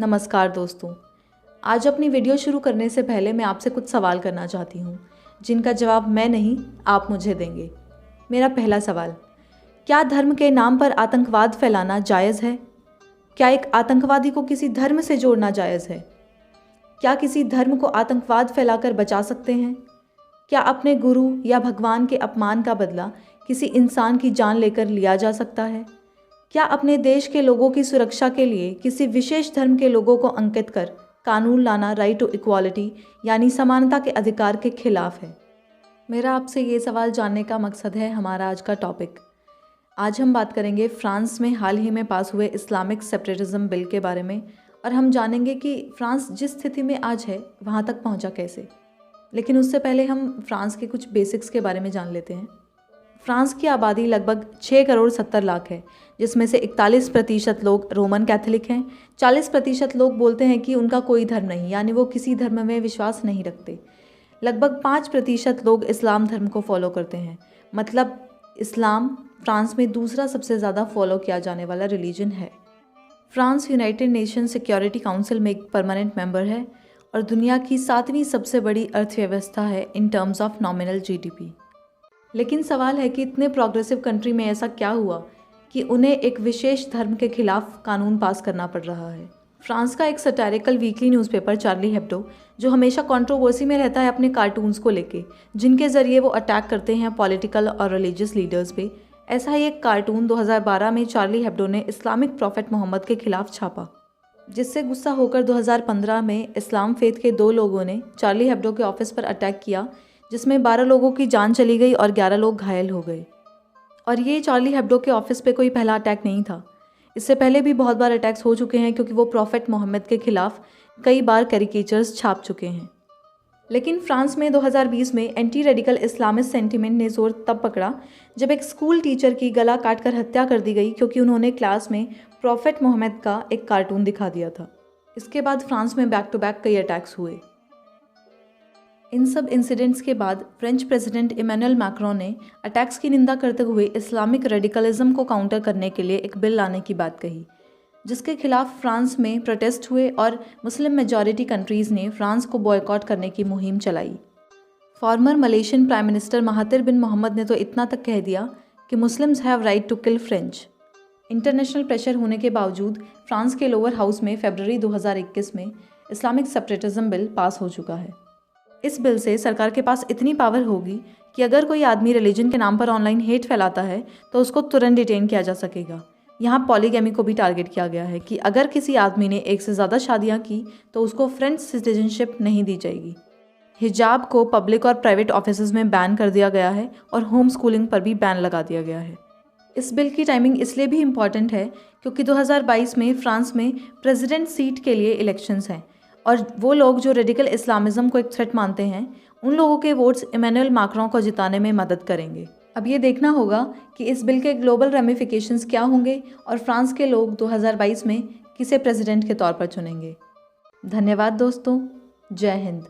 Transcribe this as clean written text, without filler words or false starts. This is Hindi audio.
नमस्कार दोस्तों। आज अपनी वीडियो शुरू करने से पहले मैं आपसे कुछ सवाल करना चाहती हूँ जिनका जवाब मैं नहीं, आप मुझे देंगे। मेरा पहला सवाल, क्या धर्म के नाम पर आतंकवाद फैलाना जायज़ है? क्या एक आतंकवादी को किसी धर्म से जोड़ना जायज़ है? क्या किसी धर्म को आतंकवाद फैलाकर बचा सकते हैं? क्या अपने गुरु या भगवान के अपमान का बदला किसी इंसान की जान लेकर लिया जा सकता है? क्या अपने देश के लोगों की सुरक्षा के लिए किसी विशेष धर्म के लोगों को अंकित कर कानून लाना राइट टू इक्वालिटी यानी समानता के अधिकार के खिलाफ है? मेरा आपसे ये सवाल जानने का मकसद है हमारा आज का टॉपिक। आज हम बात करेंगे फ्रांस में हाल ही में पास हुए इस्लामिक सेपरेटिज्म बिल के बारे में और हम जानेंगे कि फ्रांस जिस स्थिति में आज है वहाँ तक पहुँचा कैसे। लेकिन उससे पहले हम फ्रांस के कुछ बेसिक्स के बारे में जान लेते हैं। फ्रांस की आबादी लगभग 6 करोड़ 70 लाख है, जिसमें से 41% लोग रोमन कैथोलिक हैं। 40% लोग बोलते हैं कि उनका कोई धर्म नहीं, यानी वो किसी धर्म में विश्वास नहीं रखते। लगभग 5% लोग इस्लाम धर्म को फॉलो करते हैं। मतलब इस्लाम फ्रांस में दूसरा सबसे ज़्यादा फॉलो किया जाने वाला रिलीजन है। France United nation security council में एक परमानेंट मेंबर है और दुनिया की 7वीं सबसे बड़ी अर्थव्यवस्था है in terms of nominal GDP. लेकिन सवाल है कि इतने प्रोग्रेसिव कंट्री में ऐसा क्या हुआ कि उन्हें एक विशेष धर्म के खिलाफ कानून पास करना पड़ रहा है। फ्रांस का एक satirical weekly newspaper Charlie Hebdo, जो हमेशा कंट्रोवर्सी में रहता है अपने कार्टून्स को लेके, जिनके ज़रिए वो अटैक करते हैं पॉलिटिकल और रिलीजियस लीडर्स पे, ऐसा ही एक कार्टून 2012 में चार्ली हेब्डो ने इस्लामिक प्रॉफेट मोहम्मद के खिलाफ छापा, जिससे गुस्सा होकर 2015 में इस्लाम फेथ के 2 लोगों ने चार्ली हेब्डो के ऑफिस पर अटैक किया, जिसमें 12 लोगों की जान चली गई और 11 लोग घायल हो गए। और ये चार्ली हेब्डो के ऑफिस पे कोई पहला अटैक नहीं था। इससे पहले भी बहुत बार अटैक्स हो चुके हैं क्योंकि वो प्रॉफेट मोहम्मद के खिलाफ कई बार कैरिकेचर्स छाप चुके हैं। लेकिन फ्रांस में 2020 में एंटी रेडिकल इस्लामिस्ट सेंटिमेंट ने जोर तब पकड़ा जब एक स्कूल टीचर की गला काटकर हत्या कर दी गई क्योंकि उन्होंने क्लास में प्रॉफेट मोहम्मद का एक कार्टून दिखा दिया था। इसके बाद फ्रांस में बैक टू बैक कई अटैक्स हुए। इन सब इंसिडेंट्स के बाद फ्रेंच प्रेसिडेंट इमैनुअल मैक्रों ने अटैक्स की निंदा करते हुए इस्लामिक रेडिकलिज्म को काउंटर करने के लिए एक बिल लाने की बात कही, जिसके खिलाफ फ्रांस में प्रोटेस्ट हुए और मुस्लिम मेजॉरिटी कंट्रीज़ ने फ्रांस को बॉयकॉट करने की मुहिम चलाई। Former Malaysian prime minister Mahathir bin Mohamad ने तो इतना तक कह दिया कि Muslims have right to kill French. International pressure होने के बावजूद फ्रांस के लोअर हाउस में फरवरी 2021 में इस्लामिक सेपरेटिज्म बिल पास हो चुका है। इस बिल से सरकार के पास इतनी पावर होगी कि अगर कोई आदमी रिलीजन के नाम पर ऑनलाइन हेट फैलाता है तो उसको तुरंत डिटेन किया जा सकेगा। यहाँ पॉलीगैमी को भी टारगेट किया गया है कि अगर किसी आदमी ने 1 से ज़्यादा शादियाँ की तो उसको फ्रेंच सिटीजनशिप नहीं दी जाएगी। हिजाब को पब्लिक और प्राइवेट ऑफिसेज में बैन कर दिया गया है और होम स्कूलिंग पर भी बैन लगा दिया गया है। इस बिल की टाइमिंग इसलिए भी इम्पॉर्टेंट है क्योंकि 2022 में फ्रांस में प्रेसिडेंट सीट के लिए इलेक्शंस हैं और वो लोग जो रेडिकल इस्लामिज्म को एक थ्रेट मानते हैं, उन लोगों के वोट्स इमैनुअल मैक्रों को जिताने में मदद करेंगे। अब ये देखना होगा कि इस बिल के ग्लोबल रेमिफिकेशंस क्या होंगे और फ्रांस के लोग 2022 में किसे प्रेसिडेंट के तौर पर चुनेंगे। धन्यवाद दोस्तों। जय हिंद।